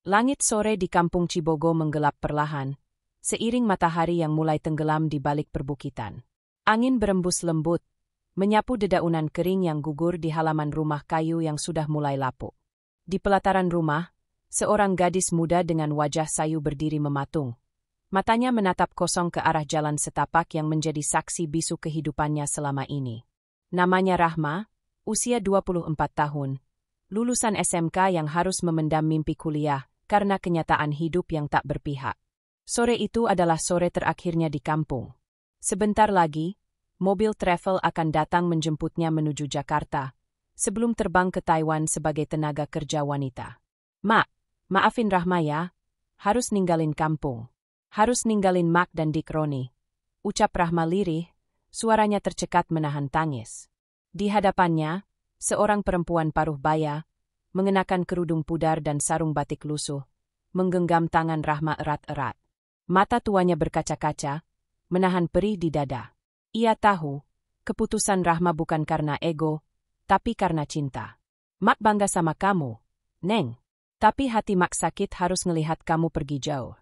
Langit sore di kampung Cibogo menggelap perlahan, seiring matahari yang mulai tenggelam di balik perbukitan. Angin berembus lembut, menyapu dedaunan kering yang gugur di halaman rumah kayu yang sudah mulai lapuk. Di pelataran rumah, seorang gadis muda dengan wajah sayu berdiri mematung. Matanya menatap kosong ke arah jalan setapak yang menjadi saksi bisu kehidupannya selama ini. Namanya Rahma, usia 24 tahun, lulusan SMK yang harus memendam mimpi kuliah karena kenyataan hidup yang tak berpihak. Sore itu adalah sore terakhirnya di kampung. Sebentar lagi, mobil travel akan datang menjemputnya menuju Jakarta, sebelum terbang ke Taiwan sebagai tenaga kerja wanita. Maafin Rahma ya, harus ninggalin kampung. Harus ninggalin Mak dan Dik Roni. Ucap Rahma lirih, suaranya tercekat menahan tangis. Di hadapannya, seorang perempuan paruh baya, mengenakan kerudung pudar dan sarung batik lusuh, menggenggam tangan Rahma erat-erat. Mata tuanya berkaca-kaca, menahan perih di dada. Ia tahu, keputusan Rahma bukan karena ego, tapi karena cinta. Mak bangga sama kamu, Neng. Tapi hati Mak sakit harus ngelihat kamu pergi jauh.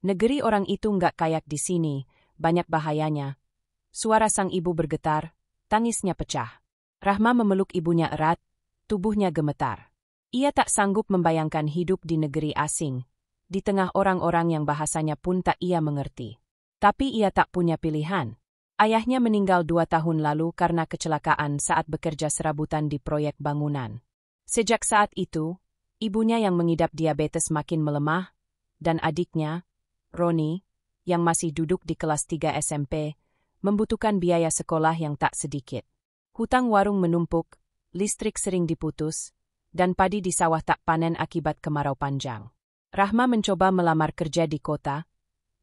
Negeri orang itu nggak kayak di sini, banyak bahayanya. Suara sang ibu bergetar, tangisnya pecah. Rahma memeluk ibunya erat, tubuhnya gemetar. Ia tak sanggup membayangkan hidup di negeri asing, di tengah orang-orang yang bahasanya pun tak ia mengerti. Tapi ia tak punya pilihan. Ayahnya meninggal 2 tahun lalu karena kecelakaan saat bekerja serabutan di proyek bangunan. Sejak saat itu, ibunya yang mengidap diabetes makin melemah, dan adiknya, Roni, yang masih duduk di kelas 3 SMP, membutuhkan biaya sekolah yang tak sedikit. Hutang warung menumpuk, listrik sering diputus, dan padi di sawah tak panen akibat kemarau panjang. Rahma mencoba melamar kerja di kota,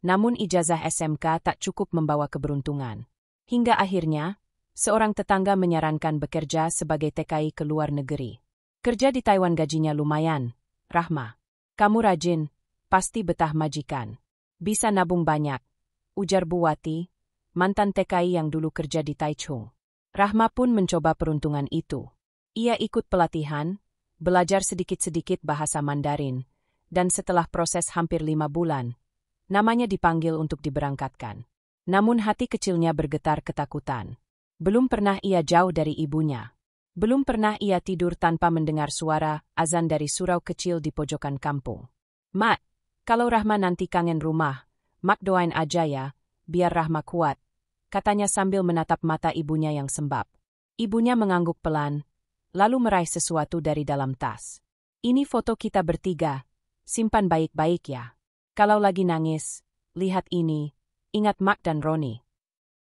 namun ijazah SMK tak cukup membawa keberuntungan. Hingga akhirnya, seorang tetangga menyarankan bekerja sebagai TKI ke luar negeri. Kerja di Taiwan gajinya lumayan, Rahma. Kamu rajin, pasti betah majikan. Bisa nabung banyak, ujar Bu Wati, mantan TKI yang dulu kerja di Taichung. Rahma pun mencoba peruntungan itu. Ia ikut pelatihan, belajar sedikit-sedikit bahasa Mandarin, dan setelah proses hampir 5 bulan, namanya dipanggil untuk diberangkatkan. Namun hati kecilnya bergetar ketakutan. Belum pernah ia jauh dari ibunya. Belum pernah ia tidur tanpa mendengar suara azan dari surau kecil di pojokan kampung. Mak, kalau Rahma nanti kangen rumah, Mak doain aja ya, biar Rahma kuat, katanya sambil menatap mata ibunya yang sembab. Ibunya mengangguk pelan, lalu meraih sesuatu dari dalam tas. Ini foto kita bertiga, simpan baik-baik ya. Kalau lagi nangis, lihat ini, ingat Mak dan Roni.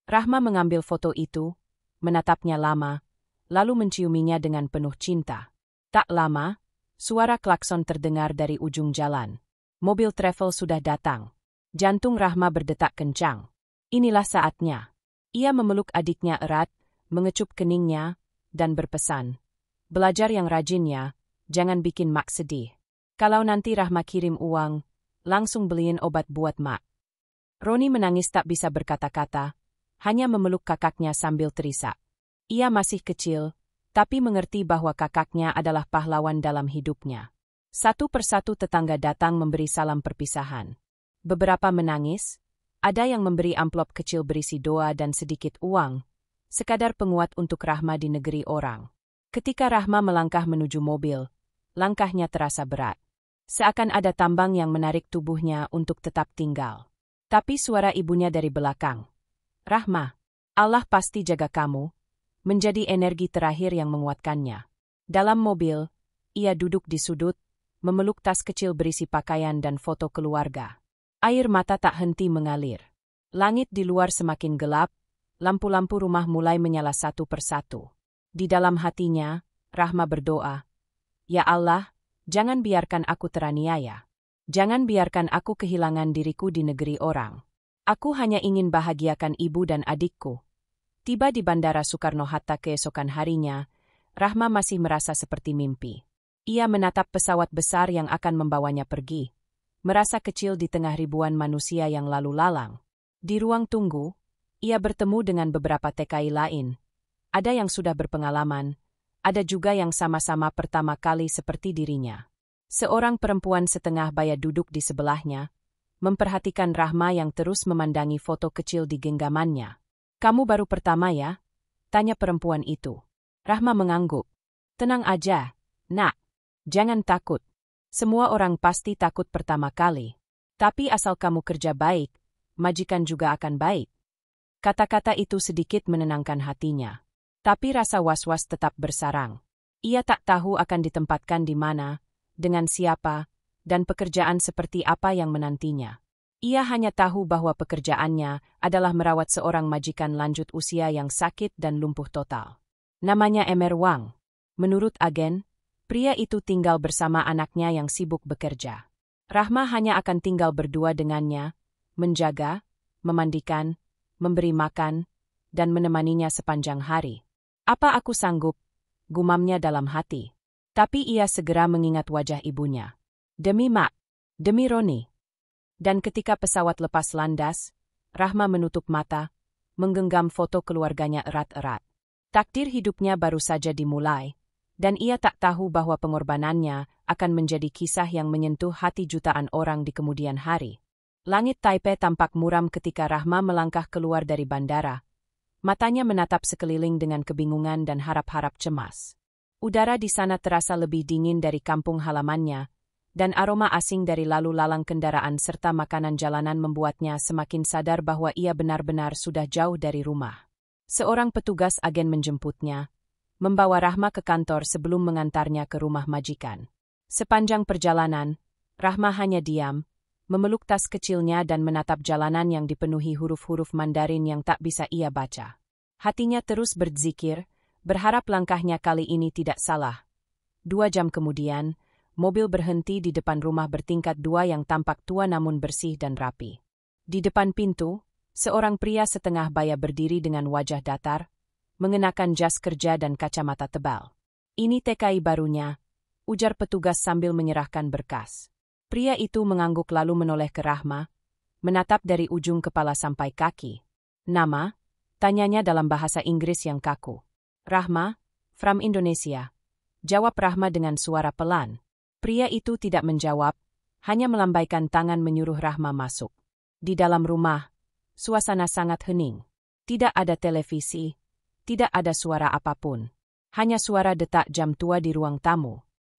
Rahma mengambil foto itu, menatapnya lama, lalu menciuminya dengan penuh cinta. Tak lama, suara klakson terdengar dari ujung jalan. Mobil travel sudah datang. Jantung Rahma berdetak kencang. Inilah saatnya. Ia memeluk adiknya erat, mengecup keningnya, dan berpesan. Belajar yang rajin ya, jangan bikin Mak sedih. Kalau nanti Rahma kirim uang, langsung beliin obat buat Mak. Roni menangis tak bisa berkata-kata, hanya memeluk kakaknya sambil terisak. Ia masih kecil, tapi mengerti bahwa kakaknya adalah pahlawan dalam hidupnya. Satu persatu tetangga datang memberi salam perpisahan. Beberapa menangis, ada yang memberi amplop kecil berisi doa dan sedikit uang, sekadar penguat untuk Rahma di negeri orang. Ketika Rahma melangkah menuju mobil, langkahnya terasa berat. Seakan ada tambang yang menarik tubuhnya untuk tetap tinggal. Tapi suara ibunya dari belakang. Rahma, Allah pasti jaga kamu, menjadi energi terakhir yang menguatkannya. Dalam mobil, ia duduk di sudut, memeluk tas kecil berisi pakaian dan foto keluarga. Air mata tak henti mengalir. Langit di luar semakin gelap, lampu-lampu rumah mulai menyala satu persatu. Di dalam hatinya, Rahma berdoa, "Ya Allah, jangan biarkan aku teraniaya. Jangan biarkan aku kehilangan diriku di negeri orang. Aku hanya ingin bahagiakan ibu dan adikku." Tiba di Bandara Soekarno-Hatta keesokan harinya, Rahma masih merasa seperti mimpi. Ia menatap pesawat besar yang akan membawanya pergi, merasa kecil di tengah ribuan manusia yang lalu lalang. Di ruang tunggu, ia bertemu dengan beberapa TKI lain. Ada yang sudah berpengalaman, ada juga yang sama-sama pertama kali seperti dirinya. Seorang perempuan setengah baya duduk di sebelahnya, memperhatikan Rahma yang terus memandangi foto kecil di genggamannya. "Kamu baru pertama ya?" tanya perempuan itu. Rahma mengangguk. "Tenang aja, Nak. Jangan takut. Semua orang pasti takut pertama kali. Tapi asal kamu kerja baik, majikan juga akan baik." Kata-kata itu sedikit menenangkan hatinya. Tapi rasa was-was tetap bersarang. Ia tak tahu akan ditempatkan di mana, dengan siapa, dan pekerjaan seperti apa yang menantinya. Ia hanya tahu bahwa pekerjaannya adalah merawat seorang majikan lanjut usia yang sakit dan lumpuh total. Namanya Emer Wang. Menurut agen, pria itu tinggal bersama anaknya yang sibuk bekerja. Rahma hanya akan tinggal berdua dengannya, menjaga, memandikan, memberi makan, dan menemaninya sepanjang hari. "Apa aku sanggup?" gumamnya dalam hati. Tapi ia segera mengingat wajah ibunya. "Demi Mak, demi Roni." Dan ketika pesawat lepas landas, Rahma menutup mata, menggenggam foto keluarganya erat-erat. Takdir hidupnya baru saja dimulai, dan ia tak tahu bahwa pengorbanannya akan menjadi kisah yang menyentuh hati jutaan orang di kemudian hari. Langit Taipei tampak muram ketika Rahma melangkah keluar dari bandara. Matanya menatap sekeliling dengan kebingungan dan harap-harap cemas. Udara di sana terasa lebih dingin dari kampung halamannya, dan aroma asing dari lalu lalang kendaraan serta makanan jalanan membuatnya semakin sadar bahwa ia benar-benar sudah jauh dari rumah. Seorang petugas agen menjemputnya, membawa Rahma ke kantor sebelum mengantarnya ke rumah majikan. Sepanjang perjalanan, Rahma hanya diam, memeluk tas kecilnya dan menatap jalanan yang dipenuhi huruf-huruf Mandarin yang tak bisa ia baca. Hatinya terus berzikir, berharap langkahnya kali ini tidak salah. 2 jam kemudian, mobil berhenti di depan rumah bertingkat 2 yang tampak tua namun bersih dan rapi. Di depan pintu, seorang pria setengah baya berdiri dengan wajah datar, mengenakan jas kerja dan kacamata tebal. "Ini TKI barunya," ujar petugas sambil menyerahkan berkas. Pria itu mengangguk lalu menoleh ke Rahma, menatap dari ujung kepala sampai kaki. "Nama?" tanyanya dalam bahasa Inggris yang kaku. "Rahma, from Indonesia," jawab Rahma dengan suara pelan. Pria itu tidak menjawab, hanya melambaikan tangan menyuruh Rahma masuk. Di dalam rumah, suasana sangat hening. Tidak ada televisi, tidak ada suara apapun. Hanya suara detak jam tua di ruang tamu.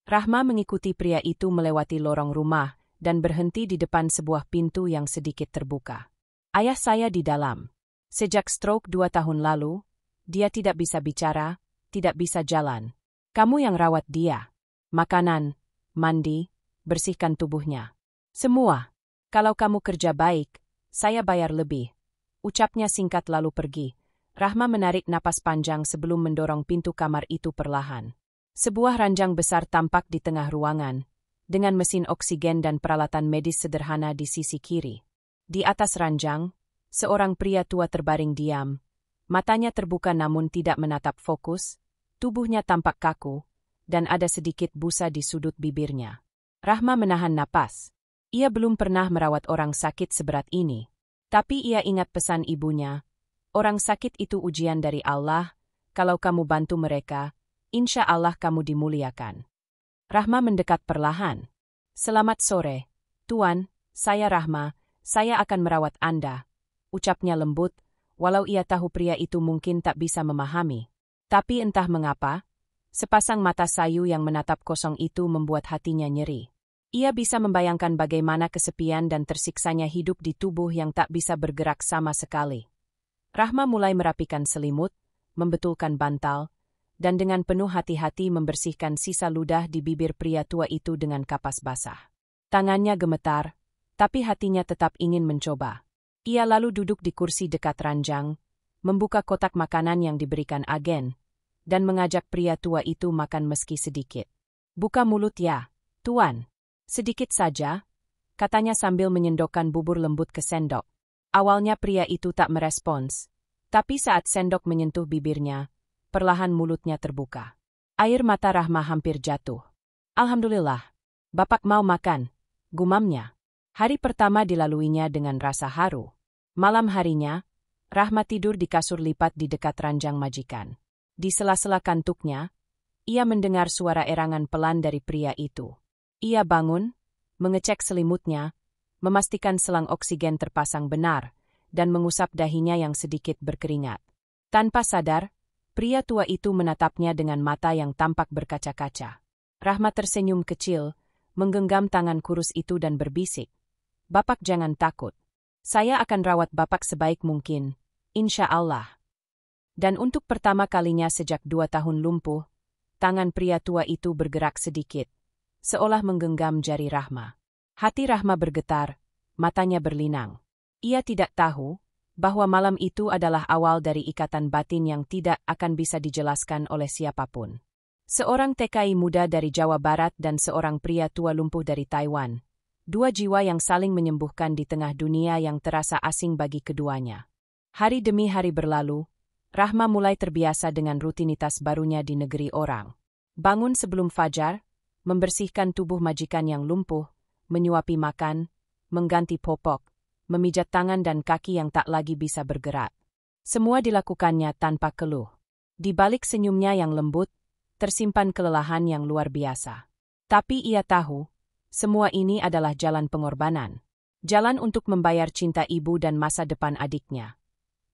Rahma mengikuti pria itu melewati lorong rumah dan berhenti di depan sebuah pintu yang sedikit terbuka. "Ayah saya di dalam. Sejak stroke 2 tahun lalu, dia tidak bisa bicara, tidak bisa jalan. Kamu yang rawat dia. Makanan, mandi, bersihkan tubuhnya. Semua. Kalau kamu kerja baik, saya bayar lebih." Ucapnya singkat lalu pergi. Rahma menarik napas panjang sebelum mendorong pintu kamar itu perlahan. Sebuah ranjang besar tampak di tengah ruangan, dengan mesin oksigen dan peralatan medis sederhana di sisi kiri. Di atas ranjang, seorang pria tua terbaring diam. Matanya terbuka namun tidak menatap fokus, tubuhnya tampak kaku, dan ada sedikit busa di sudut bibirnya. Rahma menahan napas. Ia belum pernah merawat orang sakit seberat ini. Tapi ia ingat pesan ibunya, "Orang sakit itu ujian dari Allah, kalau kamu bantu mereka, insya Allah kamu dimuliakan." Rahma mendekat perlahan. "Selamat sore, Tuan, saya Rahma, saya akan merawat Anda," ucapnya lembut, walau ia tahu pria itu mungkin tak bisa memahami. Tapi entah mengapa, sepasang mata sayu yang menatap kosong itu membuat hatinya nyeri. Ia bisa membayangkan bagaimana kesepian dan tersiksanya hidup di tubuh yang tak bisa bergerak sama sekali. Rahma mulai merapikan selimut, membetulkan bantal, dan dengan penuh hati-hati membersihkan sisa ludah di bibir pria tua itu dengan kapas basah. Tangannya gemetar, tapi hatinya tetap ingin mencoba. Ia lalu duduk di kursi dekat ranjang, membuka kotak makanan yang diberikan agen, dan mengajak pria tua itu makan meski sedikit. "Buka mulut ya, Tuan." "Sedikit saja," katanya sambil menyendokkan bubur lembut ke sendok. Awalnya pria itu tak merespons, tapi saat sendok menyentuh bibirnya, perlahan mulutnya terbuka. Air mata Rahma hampir jatuh. "Alhamdulillah, Bapak mau makan," gumamnya. Hari pertama dilaluinya dengan rasa haru. Malam harinya, Rahma tidur di kasur lipat di dekat ranjang majikan. Di sela-sela kantuknya, ia mendengar suara erangan pelan dari pria itu. Ia bangun, mengecek selimutnya, memastikan selang oksigen terpasang benar, dan mengusap dahinya yang sedikit berkeringat. Tanpa sadar, pria tua itu menatapnya dengan mata yang tampak berkaca-kaca. Rahma tersenyum kecil, menggenggam tangan kurus itu dan berbisik, "Bapak jangan takut. Saya akan rawat Bapak sebaik mungkin, insya Allah." Dan untuk pertama kalinya sejak 2 tahun lumpuh, tangan pria tua itu bergerak sedikit, seolah menggenggam jari Rahma. Hati Rahma bergetar, matanya berlinang. Ia tidak tahu bahwa malam itu adalah awal dari ikatan batin yang tidak akan bisa dijelaskan oleh siapapun. Seorang TKI muda dari Jawa Barat dan seorang pria tua lumpuh dari Taiwan. 2 jiwa yang saling menyembuhkan di tengah dunia yang terasa asing bagi keduanya. Hari demi hari berlalu, Rahma mulai terbiasa dengan rutinitas barunya di negeri orang. Bangun sebelum fajar, membersihkan tubuh majikan yang lumpuh, menyuapi makan, mengganti popok, memijat tangan dan kaki yang tak lagi bisa bergerak. Semua dilakukannya tanpa keluh. Di balik senyumnya yang lembut, tersimpan kelelahan yang luar biasa. Tapi ia tahu, semua ini adalah jalan pengorbanan. Jalan untuk membayar cinta ibu dan masa depan adiknya.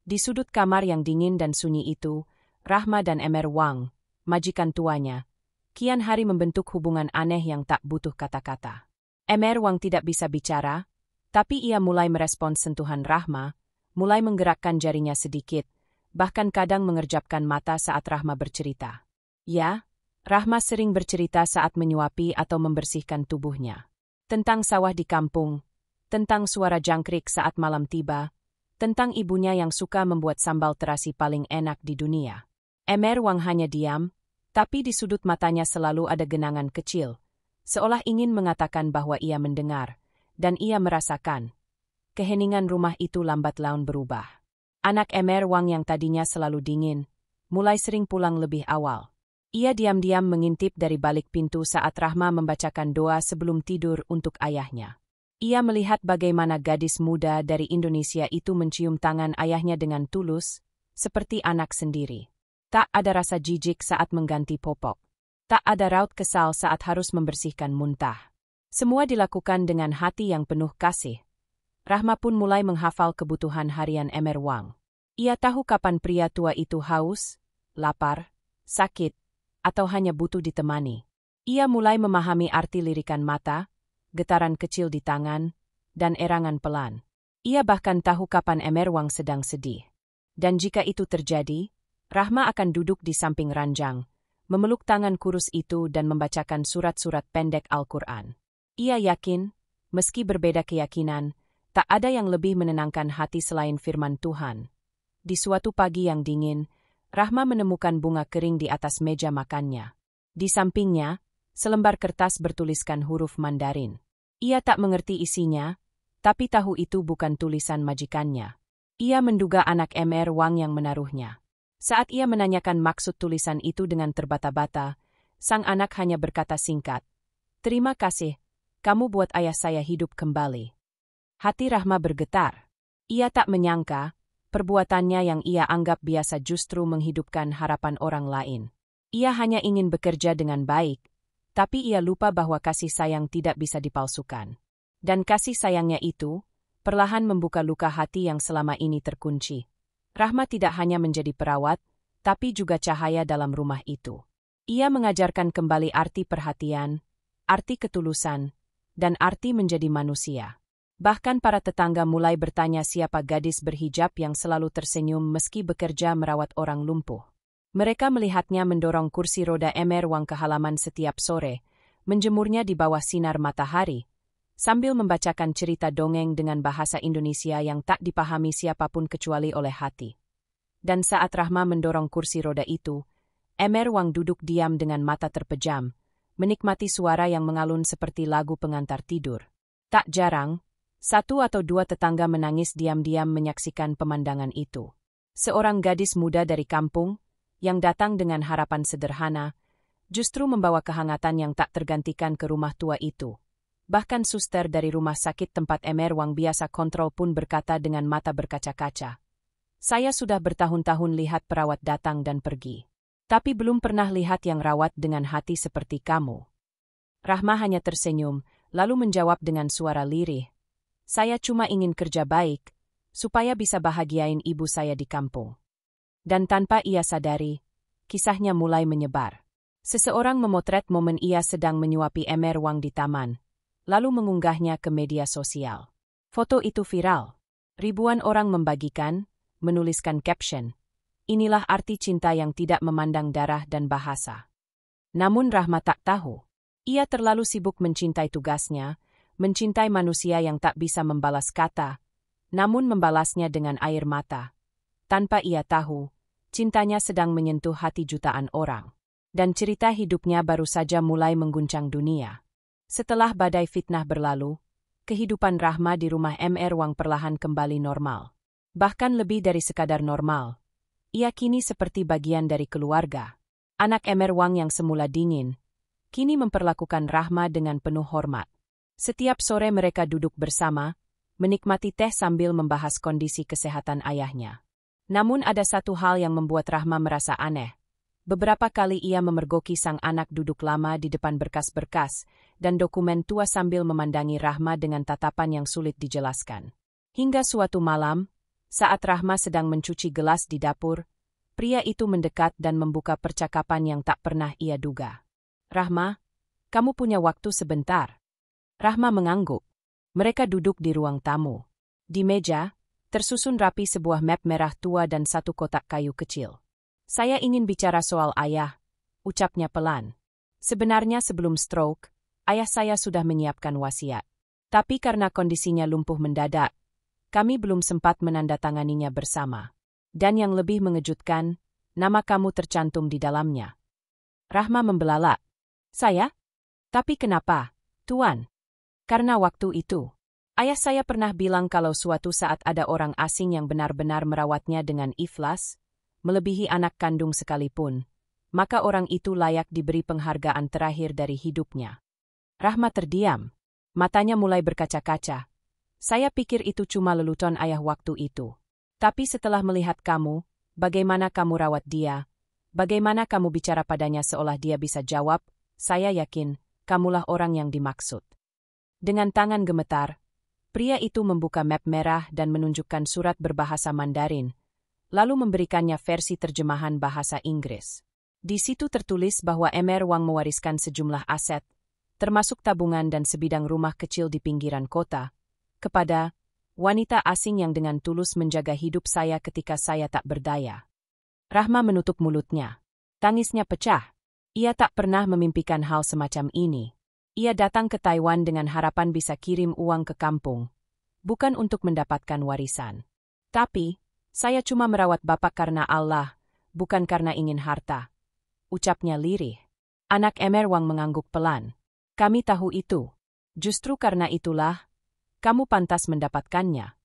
Di sudut kamar yang dingin dan sunyi itu, Rahma dan Emer Wang, majikan tuanya, kian hari membentuk hubungan aneh yang tak butuh kata-kata. Emer Wang tidak bisa bicara, tapi ia mulai merespons sentuhan Rahma, mulai menggerakkan jarinya sedikit, bahkan kadang mengerjapkan mata saat Rahma bercerita. Ya, Rahma sering bercerita saat menyuapi atau membersihkan tubuhnya. Tentang sawah di kampung, tentang suara jangkrik saat malam tiba, tentang ibunya yang suka membuat sambal terasi paling enak di dunia. Emer Wang hanya diam, tapi di sudut matanya selalu ada genangan kecil, seolah ingin mengatakan bahwa ia mendengar, dan ia merasakan. Keheningan rumah itu lambat laun berubah. Anak Emer Wang yang tadinya selalu dingin, mulai sering pulang lebih awal. Ia diam-diam mengintip dari balik pintu saat Rahma membacakan doa sebelum tidur untuk ayahnya. Ia melihat bagaimana gadis muda dari Indonesia itu mencium tangan ayahnya dengan tulus, seperti anak sendiri. Tak ada rasa jijik saat mengganti popok. Tak ada raut kesal saat harus membersihkan muntah. Semua dilakukan dengan hati yang penuh kasih. Rahma pun mulai menghafal kebutuhan harian Emer Wang. Ia tahu kapan pria tua itu haus, lapar, sakit, atau hanya butuh ditemani. Ia mulai memahami arti lirikan mata, getaran kecil di tangan, dan erangan pelan. Ia bahkan tahu kapan Emer Wang sedang sedih. Dan jika itu terjadi, Rahma akan duduk di samping ranjang, memeluk tangan kurus itu dan membacakan surat-surat pendek Al-Quran. Ia yakin, meski berbeda keyakinan, tak ada yang lebih menenangkan hati selain firman Tuhan. Di suatu pagi yang dingin, Rahma menemukan bunga kering di atas meja makannya. Di sampingnya, selembar kertas bertuliskan huruf Mandarin. Ia tak mengerti isinya, tapi tahu itu bukan tulisan majikannya. Ia menduga anak Emer Wang yang menaruhnya. Saat ia menanyakan maksud tulisan itu dengan terbata-bata, sang anak hanya berkata singkat, "Terima kasih, kamu buat ayah saya hidup kembali." Hati Rahma bergetar. Ia tak menyangka, perbuatannya yang ia anggap biasa justru menghidupkan harapan orang lain. Ia hanya ingin bekerja dengan baik, tapi ia lupa bahwa kasih sayang tidak bisa dipalsukan. Dan kasih sayangnya itu, perlahan membuka luka hati yang selama ini terkunci. Rahma tidak hanya menjadi perawat, tapi juga cahaya dalam rumah itu. Ia mengajarkan kembali arti perhatian, arti ketulusan, dan arti menjadi manusia. Bahkan para tetangga mulai bertanya siapa gadis berhijab yang selalu tersenyum meski bekerja merawat orang lumpuh. Mereka melihatnya mendorong kursi roda Emer Wang ke halaman setiap sore, menjemurnya di bawah sinar matahari, sambil membacakan cerita dongeng dengan bahasa Indonesia yang tak dipahami siapapun kecuali oleh hati. Dan saat Rahma mendorong kursi roda itu, Emer Wang duduk diam dengan mata terpejam, menikmati suara yang mengalun seperti lagu pengantar tidur. Tak jarang, 1 atau 2 tetangga menangis diam-diam menyaksikan pemandangan itu. Seorang gadis muda dari kampung, yang datang dengan harapan sederhana, justru membawa kehangatan yang tak tergantikan ke rumah tua itu. Bahkan suster dari rumah sakit tempat Emer Wang biasa kontrol pun berkata dengan mata berkaca-kaca, "Saya sudah bertahun-tahun lihat perawat datang dan pergi. Tapi belum pernah lihat yang rawat dengan hati seperti kamu." Rahma hanya tersenyum, lalu menjawab dengan suara lirih. Saya cuma ingin kerja baik, supaya bisa bahagiain ibu saya di kampung. Dan tanpa ia sadari, kisahnya mulai menyebar. Seseorang memotret momen ia sedang menyuapi ember wang di taman, lalu mengunggahnya ke media sosial. Foto itu viral. Ribuan orang membagikan, menuliskan caption. Inilah arti cinta yang tidak memandang darah dan bahasa. Namun Rahma tak tahu. Ia terlalu sibuk mencintai tugasnya, mencintai manusia yang tak bisa membalas kata, namun membalasnya dengan air mata. Tanpa ia tahu, cintanya sedang menyentuh hati jutaan orang. Dan cerita hidupnya baru saja mulai mengguncang dunia. Setelah badai fitnah berlalu, kehidupan Rahma di rumah MR Wang perlahan kembali normal. Bahkan lebih dari sekadar normal. Ia kini seperti bagian dari keluarga. Anak MR Wang yang semula dingin, kini memperlakukan Rahma dengan penuh hormat. Setiap sore mereka duduk bersama, menikmati teh sambil membahas kondisi kesehatan ayahnya. Namun ada satu hal yang membuat Rahma merasa aneh. Beberapa kali ia memergoki sang anak duduk lama di depan berkas-berkas dan dokumen tua sambil memandangi Rahma dengan tatapan yang sulit dijelaskan. Hingga suatu malam, saat Rahma sedang mencuci gelas di dapur, pria itu mendekat dan membuka percakapan yang tak pernah ia duga. Rahma, kamu punya waktu sebentar? Rahma mengangguk. Mereka duduk di ruang tamu. Di meja, tersusun rapi sebuah map merah tua dan satu kotak kayu kecil. Saya ingin bicara soal ayah, ucapnya pelan. Sebenarnya sebelum stroke, ayah saya sudah menyiapkan wasiat. Tapi karena kondisinya lumpuh mendadak, kami belum sempat menandatanganinya bersama. Dan yang lebih mengejutkan, nama kamu tercantum di dalamnya. Rahma membelalak. Saya? Tapi kenapa, Tuan? Karena waktu itu, ayah saya pernah bilang kalau suatu saat ada orang asing yang benar-benar merawatnya dengan ikhlas, melebihi anak kandung sekalipun, maka orang itu layak diberi penghargaan terakhir dari hidupnya. Rahma terdiam. Matanya mulai berkaca-kaca. Saya pikir itu cuma lelucon ayah waktu itu. Tapi setelah melihat kamu, bagaimana kamu rawat dia, bagaimana kamu bicara padanya seolah dia bisa jawab, saya yakin, kamulah orang yang dimaksud. Dengan tangan gemetar, pria itu membuka map merah dan menunjukkan surat berbahasa Mandarin, lalu memberikannya versi terjemahan bahasa Inggris. Di situ tertulis bahwa MR Wang mewariskan sejumlah aset, termasuk tabungan dan sebidang rumah kecil di pinggiran kota, kepada wanita asing yang dengan tulus menjaga hidup saya ketika saya tak berdaya. Rahma menutup mulutnya. Tangisnya pecah. Ia tak pernah memimpikan hal semacam ini. Ia datang ke Taiwan dengan harapan bisa kirim uang ke kampung, bukan untuk mendapatkan warisan. Tapi, saya cuma merawat Bapak karena Allah, bukan karena ingin harta. Ucapnya lirih. Anak MR Wang mengangguk pelan. Kami tahu itu. Justru karena itulah, kamu pantas mendapatkannya.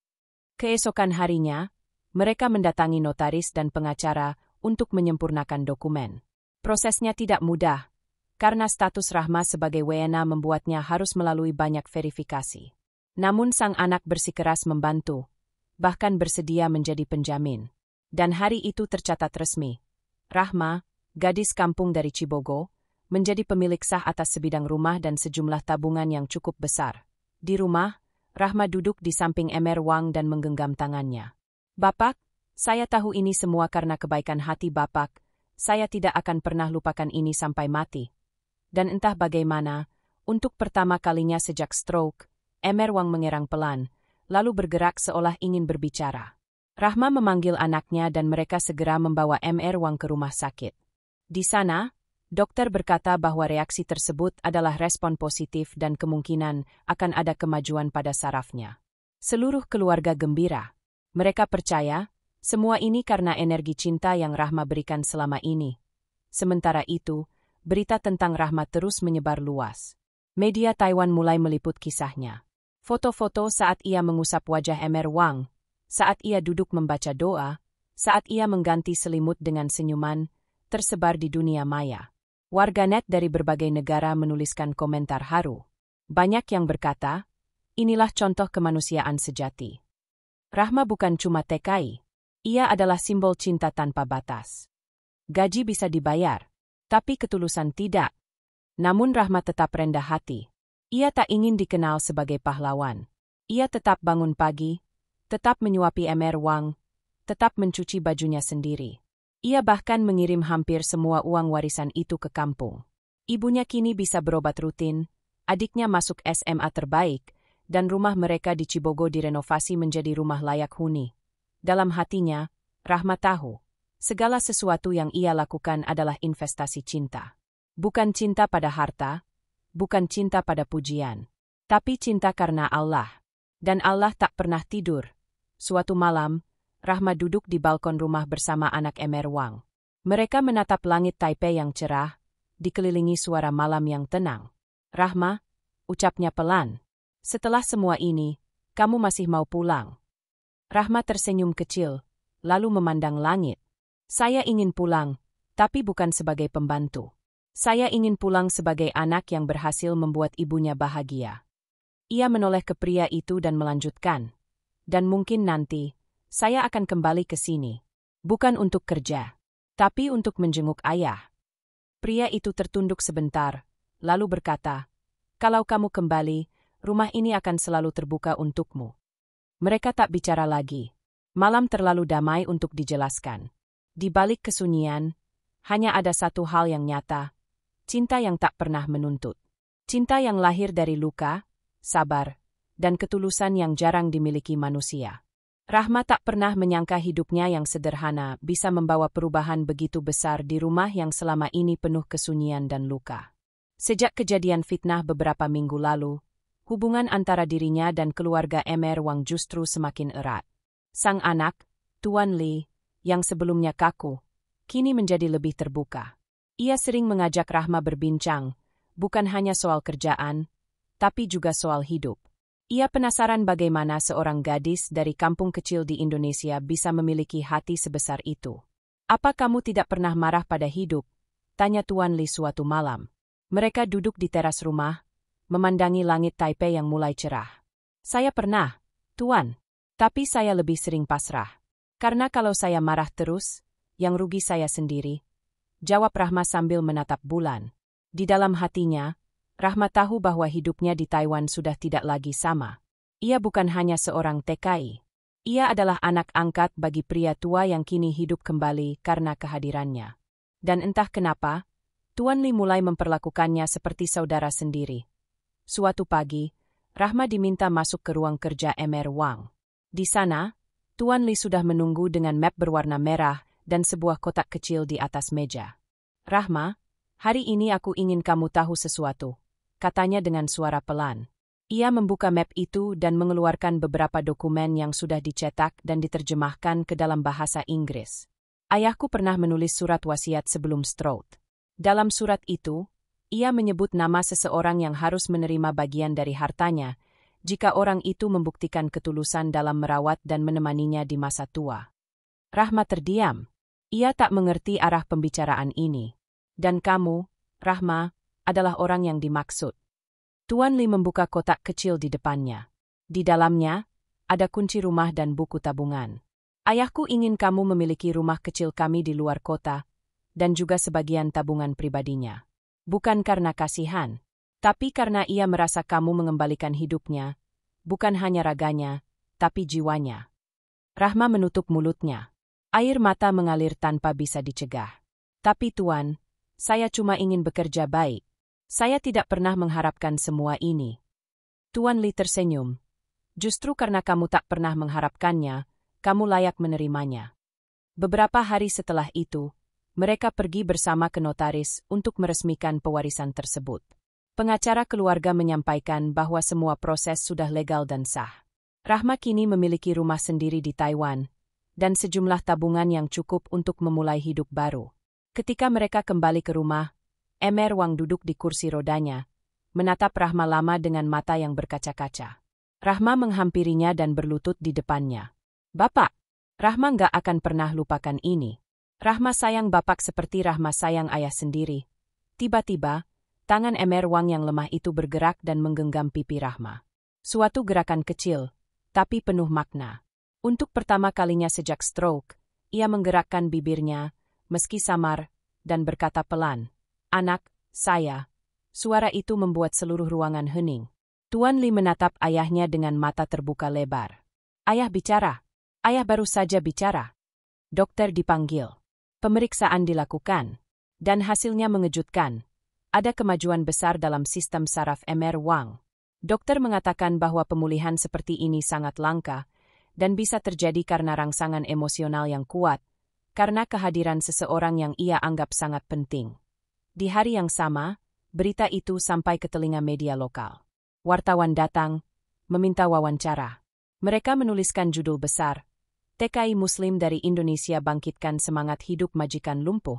Keesokan harinya, mereka mendatangi notaris dan pengacara untuk menyempurnakan dokumen. Prosesnya tidak mudah, karena status Rahma sebagai WNA membuatnya harus melalui banyak verifikasi. Namun sang anak bersikeras membantu, bahkan bersedia menjadi penjamin. Dan hari itu tercatat resmi. Rahma, gadis kampung dari Cibogo, menjadi pemilik sah atas sebidang rumah dan sejumlah tabungan yang cukup besar. Di rumah, Rahma duduk di samping MR Wang dan menggenggam tangannya. Bapak, saya tahu ini semua karena kebaikan hati Bapak. Saya tidak akan pernah lupakan ini sampai mati. Dan entah bagaimana, untuk pertama kalinya sejak stroke, MR Wang mengerang pelan, lalu bergerak seolah ingin berbicara. Rahma memanggil anaknya dan mereka segera membawa MR Wang ke rumah sakit. Di sana, dokter berkata bahwa reaksi tersebut adalah respon positif dan kemungkinan akan ada kemajuan pada sarafnya. Seluruh keluarga gembira. Mereka percaya, semua ini karena energi cinta yang Rahma berikan selama ini. Sementara itu, berita tentang Rahma terus menyebar luas. Media Taiwan mulai meliput kisahnya. Foto-foto saat ia mengusap wajah MR Wang, saat ia duduk membaca doa, saat ia mengganti selimut dengan senyuman, tersebar di dunia maya. Warganet dari berbagai negara menuliskan komentar haru. Banyak yang berkata, inilah contoh kemanusiaan sejati. Rahma bukan cuma TKI, ia adalah simbol cinta tanpa batas. Gaji bisa dibayar, tapi ketulusan tidak. Namun Rahma tetap rendah hati. Ia tak ingin dikenal sebagai pahlawan. Ia tetap bangun pagi, tetap menyuapi Emer Wang, tetap mencuci bajunya sendiri. Ia bahkan mengirim hampir semua uang warisan itu ke kampung. Ibunya kini bisa berobat rutin, adiknya masuk SMA terbaik, dan rumah mereka di Cibogo direnovasi menjadi rumah layak huni. Dalam hatinya, Rahma tahu, segala sesuatu yang ia lakukan adalah investasi cinta. Bukan cinta pada harta, bukan cinta pada pujian, tapi cinta karena Allah. Dan Allah tak pernah tidur. Suatu malam, Rahma duduk di balkon rumah bersama anak Emer Wang. Mereka menatap langit Taipei yang cerah, dikelilingi suara malam yang tenang. "Rahma," ucapnya pelan, "setelah semua ini, kamu masih mau pulang?" Rahma tersenyum kecil, lalu memandang langit. "Saya ingin pulang, tapi bukan sebagai pembantu. Saya ingin pulang sebagai anak yang berhasil membuat ibunya bahagia." Ia menoleh ke pria itu dan melanjutkan, "Dan mungkin nanti, saya akan kembali ke sini. Bukan untuk kerja, tapi untuk menjenguk ayah." Pria itu tertunduk sebentar, lalu berkata, "Kalau kamu kembali, rumah ini akan selalu terbuka untukmu." Mereka tak bicara lagi. Malam terlalu damai untuk dijelaskan. Di balik kesunyian, hanya ada satu hal yang nyata, cinta yang tak pernah menuntut. Cinta yang lahir dari luka, sabar, dan ketulusan yang jarang dimiliki manusia. Rahma tak pernah menyangka hidupnya yang sederhana bisa membawa perubahan begitu besar di rumah yang selama ini penuh kesunyian dan luka. Sejak kejadian fitnah beberapa minggu lalu, hubungan antara dirinya dan keluarga Emer Wang justru semakin erat. Sang anak, Tuan Li, yang sebelumnya kaku, kini menjadi lebih terbuka. Ia sering mengajak Rahma berbincang, bukan hanya soal kerjaan, tapi juga soal hidup. Ia penasaran bagaimana seorang gadis dari kampung kecil di Indonesia bisa memiliki hati sebesar itu. "Apa kamu tidak pernah marah pada hidup?" tanya Tuan Li suatu malam. Mereka duduk di teras rumah, memandangi langit Taipei yang mulai cerah. "Saya pernah, Tuan. Tapi saya lebih sering pasrah. Karena kalau saya marah terus, yang rugi saya sendiri," jawab Rahma sambil menatap bulan. Di dalam hatinya, Rahma tahu bahwa hidupnya di Taiwan sudah tidak lagi sama. Ia bukan hanya seorang TKI. Ia adalah anak angkat bagi pria tua yang kini hidup kembali karena kehadirannya. Dan entah kenapa, Tuan Li mulai memperlakukannya seperti saudara sendiri. Suatu pagi, Rahma diminta masuk ke ruang kerja Emer Wang. Di sana, Tuan Li sudah menunggu dengan map berwarna merah dan sebuah kotak kecil di atas meja. "Rahma, hari ini aku ingin kamu tahu sesuatu," katanya dengan suara pelan. Ia membuka map itu dan mengeluarkan beberapa dokumen yang sudah dicetak dan diterjemahkan ke dalam bahasa Inggris. "Ayahku pernah menulis surat wasiat sebelum stroke. Dalam surat itu, ia menyebut nama seseorang yang harus menerima bagian dari hartanya jika orang itu membuktikan ketulusan dalam merawat dan menemaninya di masa tua." Rahma terdiam. Ia tak mengerti arah pembicaraan ini. "Dan kamu, Rahma, adalah orang yang dimaksud." Tuan Li membuka kotak kecil di depannya. Di dalamnya, ada kunci rumah dan buku tabungan. "Ayahku ingin kamu memiliki rumah kecil kami di luar kota, dan juga sebagian tabungan pribadinya. Bukan karena kasihan, tapi karena ia merasa kamu mengembalikan hidupnya, bukan hanya raganya, tapi jiwanya." Rahma menutup mulutnya. Air mata mengalir tanpa bisa dicegah. "Tapi Tuan, saya cuma ingin bekerja baik. Saya tidak pernah mengharapkan semua ini." Tuan Li tersenyum. "Justru karena kamu tak pernah mengharapkannya, kamu layak menerimanya." Beberapa hari setelah itu, mereka pergi bersama ke notaris untuk meresmikan pewarisan tersebut. Pengacara keluarga menyampaikan bahwa semua proses sudah legal dan sah. Rahma kini memiliki rumah sendiri di Taiwan, dan sejumlah tabungan yang cukup untuk memulai hidup baru. Ketika mereka kembali ke rumah, Emer Wang duduk di kursi rodanya, menatap Rahma lama dengan mata yang berkaca-kaca. Rahma menghampirinya dan berlutut di depannya. "Bapak, Rahma nggak akan pernah lupakan ini. Rahma sayang Bapak seperti Rahma sayang ayah sendiri." Tiba-tiba, tangan Emer Wang yang lemah itu bergerak dan menggenggam pipi Rahma. Suatu gerakan kecil, tapi penuh makna. Untuk pertama kalinya sejak stroke, ia menggerakkan bibirnya, meski samar, dan berkata pelan, "Anak, saya, Suara itu membuat seluruh ruangan hening. Tuan Li menatap ayahnya dengan mata terbuka lebar. Ayah bicara. Ayah baru saja bicara. Dokter dipanggil. Pemeriksaan dilakukan. Dan hasilnya mengejutkan. Ada kemajuan besar dalam sistem saraf MR Wang. Dokter mengatakan bahwa pemulihan seperti ini sangat langka dan bisa terjadi karena rangsangan emosional yang kuat, karena kehadiran seseorang yang ia anggap sangat penting. Di hari yang sama, berita itu sampai ke telinga media lokal. Wartawan datang, meminta wawancara. Mereka menuliskan judul besar, TKI Muslim dari Indonesia bangkitkan semangat hidup majikan lumpuh.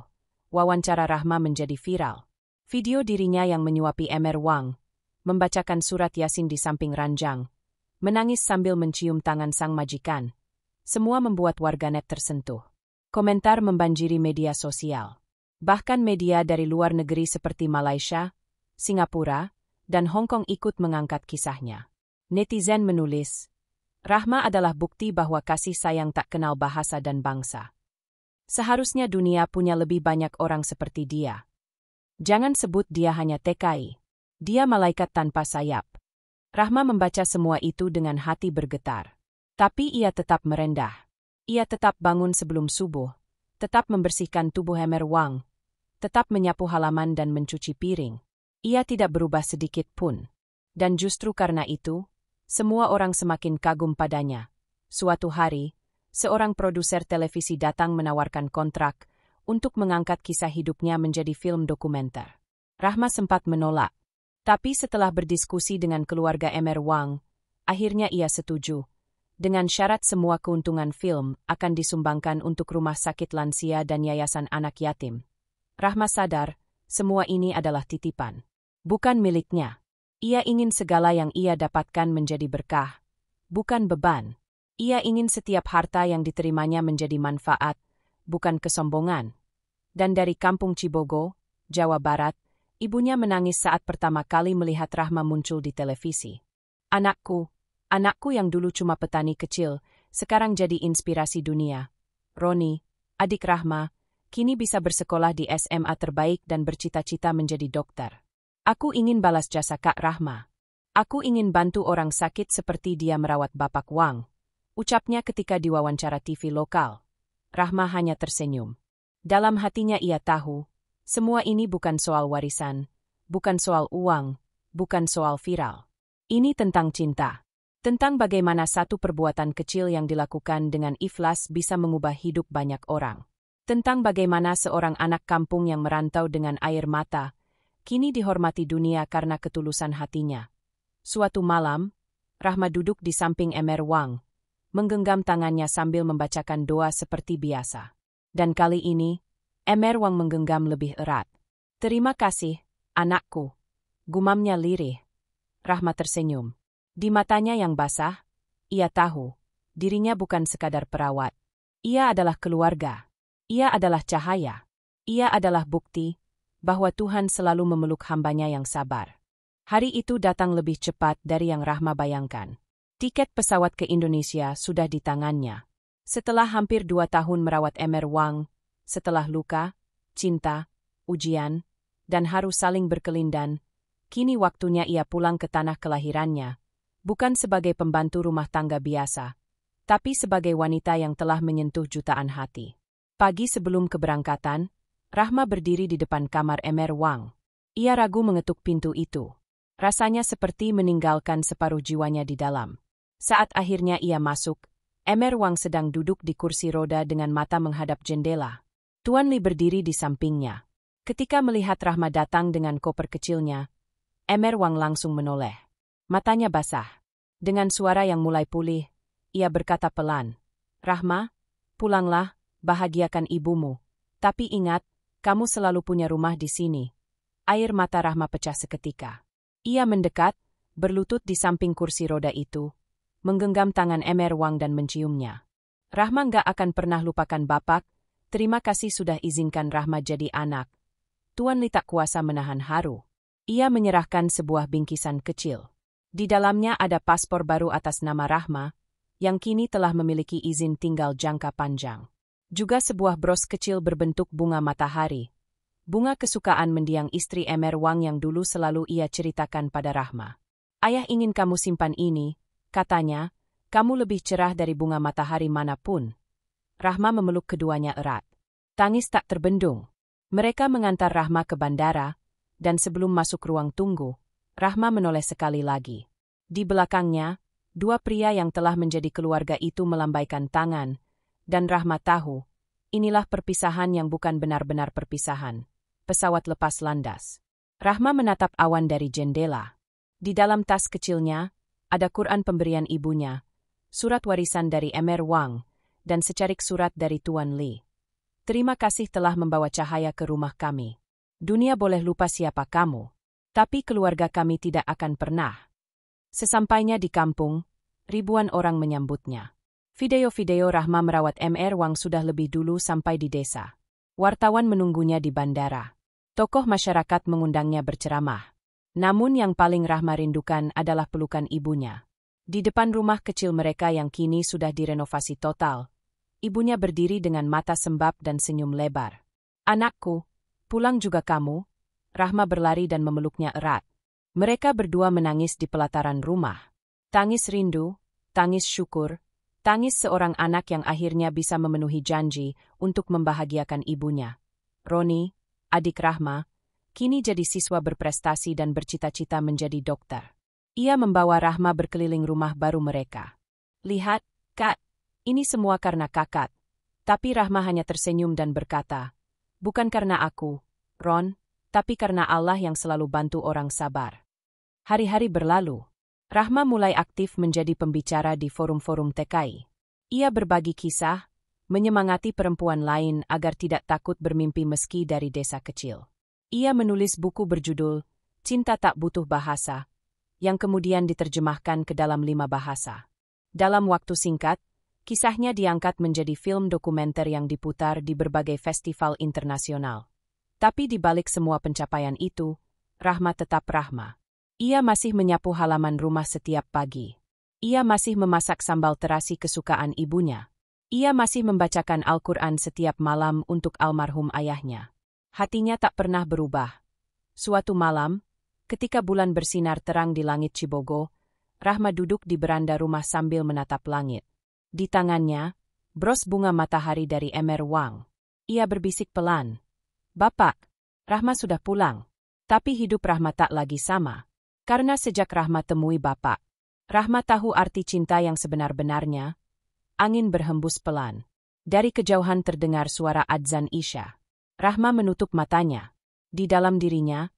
Wawancara Rahma menjadi viral. Video dirinya yang menyuapi MR Wang, membacakan surat Yasin di samping ranjang, menangis sambil mencium tangan sang majikan. Semua membuat warganet tersentuh. Komentar membanjiri media sosial. Bahkan media dari luar negeri seperti Malaysia, Singapura, dan Hong Kong ikut mengangkat kisahnya. Netizen menulis, Rahma adalah bukti bahwa kasih sayang tak kenal bahasa dan bangsa. Seharusnya dunia punya lebih banyak orang seperti dia. Jangan sebut dia hanya TKI. Dia malaikat tanpa sayap. Rahma membaca semua itu dengan hati bergetar. Tapi ia tetap merendah. Ia tetap bangun sebelum subuh, tetap membersihkan tubuh MR Wang, tetap menyapu halaman dan mencuci piring. Ia tidak berubah sedikit pun. Dan justru karena itu, semua orang semakin kagum padanya. Suatu hari, seorang produser televisi datang menawarkan kontrak untuk mengangkat kisah hidupnya menjadi film dokumenter. Rahma sempat menolak. Tapi setelah berdiskusi dengan keluarga MR Wang, akhirnya ia setuju. Dengan syarat semua keuntungan film akan disumbangkan untuk rumah sakit lansia dan yayasan anak yatim. Rahma sadar, semua ini adalah titipan. Bukan miliknya. Ia ingin segala yang ia dapatkan menjadi berkah, bukan beban. Ia ingin setiap harta yang diterimanya menjadi manfaat, bukan kesombongan. Dan dari kampung Cibogo, Jawa Barat, ibunya menangis saat pertama kali melihat Rahma muncul di televisi. Anakku yang dulu cuma petani kecil, sekarang jadi inspirasi dunia. Roni, adik Rahma, kini bisa bersekolah di SMA terbaik dan bercita-cita menjadi dokter. Aku ingin balas jasa Kak Rahma. Aku ingin bantu orang sakit seperti dia merawat Bapak Wang, ucapnya ketika diwawancara TV lokal. Rahma hanya tersenyum. Dalam hatinya ia tahu, semua ini bukan soal warisan, bukan soal uang, bukan soal viral. Ini tentang cinta. Tentang bagaimana satu perbuatan kecil yang dilakukan dengan ikhlas bisa mengubah hidup banyak orang. Tentang bagaimana seorang anak kampung yang merantau dengan air mata, kini dihormati dunia karena ketulusan hatinya. Suatu malam, Rahma duduk di samping MR Wang, menggenggam tangannya sambil membacakan doa seperti biasa. Dan kali ini, MR Wang menggenggam lebih erat. Terima kasih, anakku. Gumamnya lirih. Rahma tersenyum. Di matanya yang basah, ia tahu, dirinya bukan sekadar perawat. Ia adalah keluarga. Ia adalah cahaya. Ia adalah bukti bahwa Tuhan selalu memeluk hambanya yang sabar. Hari itu datang lebih cepat dari yang Rahma bayangkan. Tiket pesawat ke Indonesia sudah di tangannya. Setelah hampir 2 tahun merawat MR Wang, setelah luka, cinta, ujian, dan harus saling berkelindan, kini waktunya ia pulang ke tanah kelahirannya, bukan sebagai pembantu rumah tangga biasa, tapi sebagai wanita yang telah menyentuh jutaan hati. Pagi sebelum keberangkatan, Rahma berdiri di depan kamar MR Wang. Ia ragu mengetuk pintu itu. Rasanya seperti meninggalkan separuh jiwanya di dalam. Saat akhirnya ia masuk, MR Wang sedang duduk di kursi roda dengan mata menghadap jendela. Tuan Li berdiri di sampingnya. Ketika melihat Rahma datang dengan koper kecilnya, MR Wang langsung menoleh. Matanya basah. Dengan suara yang mulai pulih, ia berkata pelan, Rahma, pulanglah, bahagiakan ibumu. Tapi ingat, kamu selalu punya rumah di sini. Air mata Rahma pecah seketika. Ia mendekat, berlutut di samping kursi roda itu, menggenggam tangan MR Wang dan menciumnya. Rahma nggak akan pernah lupakan Bapak, terima kasih sudah izinkan Rahma jadi anak. Tuan Li tak kuasa menahan haru. Ia menyerahkan sebuah bingkisan kecil. Di dalamnya ada paspor baru atas nama Rahma, yang kini telah memiliki izin tinggal jangka panjang. Juga sebuah bros kecil berbentuk bunga matahari. Bunga kesukaan mendiang istri Emer Wang yang dulu selalu ia ceritakan pada Rahma. Ayah ingin kamu simpan ini, katanya, kamu lebih cerah dari bunga matahari manapun. Rahma memeluk keduanya erat. Tangis tak terbendung. Mereka mengantar Rahma ke bandara, dan sebelum masuk ruang tunggu, Rahma menoleh sekali lagi. Di belakangnya, dua pria yang telah menjadi keluarga itu melambaikan tangan, dan Rahma tahu, inilah perpisahan yang bukan benar-benar perpisahan. Pesawat lepas landas. Rahma menatap awan dari jendela. Di dalam tas kecilnya, ada Quran pemberian ibunya, surat warisan dari Emer Wang, dan secarik surat dari Tuan Li. Terima kasih telah membawa cahaya ke rumah kami. Dunia boleh lupa siapa kamu, tapi keluarga kami tidak akan pernah. Sesampainya di kampung, ribuan orang menyambutnya. Video-video Rahma merawat Emer Wang sudah lebih dulu sampai di desa. Wartawan menunggunya di bandara. Tokoh masyarakat mengundangnya berceramah. Namun yang paling Rahma rindukan adalah pelukan ibunya. Di depan rumah kecil mereka yang kini sudah direnovasi total, ibunya berdiri dengan mata sembab dan senyum lebar. Anakku, pulang juga kamu? Rahma berlari dan memeluknya erat. Mereka berdua menangis di pelataran rumah. Tangis rindu, tangis syukur, tangis seorang anak yang akhirnya bisa memenuhi janji untuk membahagiakan ibunya. Roni, adik Rahma, kini jadi siswa berprestasi dan bercita-cita menjadi dokter. Ia membawa Rahma berkeliling rumah baru mereka. Lihat, Kak, ini semua karena kakak. Tapi Rahma hanya tersenyum dan berkata, bukan karena aku, Ron, tapi karena Allah yang selalu bantu orang sabar. Hari-hari berlalu. Rahma mulai aktif menjadi pembicara di forum-forum TKI. Ia berbagi kisah, menyemangati perempuan lain agar tidak takut bermimpi meski dari desa kecil. Ia menulis buku berjudul Cinta Tak Butuh Bahasa, yang kemudian diterjemahkan ke dalam 5 bahasa. Dalam waktu singkat, kisahnya diangkat menjadi film dokumenter yang diputar di berbagai festival internasional. Tapi di balik semua pencapaian itu, Rahma tetap Rahma. Ia masih menyapu halaman rumah setiap pagi. Ia masih memasak sambal terasi kesukaan ibunya. Ia masih membacakan Al-Quran setiap malam untuk almarhum ayahnya. Hatinya tak pernah berubah. Suatu malam, ketika bulan bersinar terang di langit Cibogo, Rahma duduk di beranda rumah sambil menatap langit. Di tangannya, bros bunga matahari dari Emer Wang. Ia berbisik pelan. Bapak, Rahma sudah pulang. Tapi hidup Rahma tak lagi sama. Karena sejak Rahma temui Bapak, Rahma tahu arti cinta yang sebenar-benarnya. Angin berhembus pelan. Dari kejauhan terdengar suara adzan Isya. Rahma menutup matanya. Di dalam dirinya,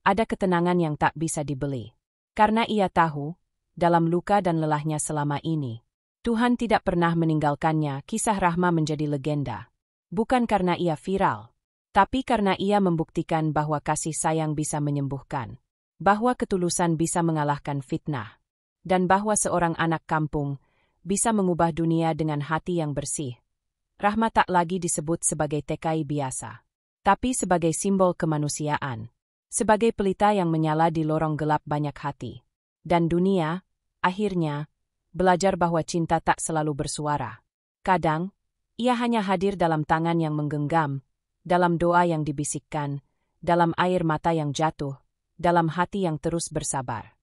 ada ketenangan yang tak bisa dibeli. Karena ia tahu, dalam luka dan lelahnya selama ini, Tuhan tidak pernah meninggalkannya. Kisah Rahma menjadi legenda. Bukan karena ia viral, tapi karena ia membuktikan bahwa kasih sayang bisa menyembuhkan. Bahwa ketulusan bisa mengalahkan fitnah, dan bahwa seorang anak kampung bisa mengubah dunia dengan hati yang bersih. Rahma tak lagi disebut sebagai TKI biasa, tapi sebagai simbol kemanusiaan, sebagai pelita yang menyala di lorong gelap banyak hati. Dan dunia, akhirnya, belajar bahwa cinta tak selalu bersuara. Kadang, ia hanya hadir dalam tangan yang menggenggam, dalam doa yang dibisikkan, dalam air mata yang jatuh, dalam hati yang terus bersabar.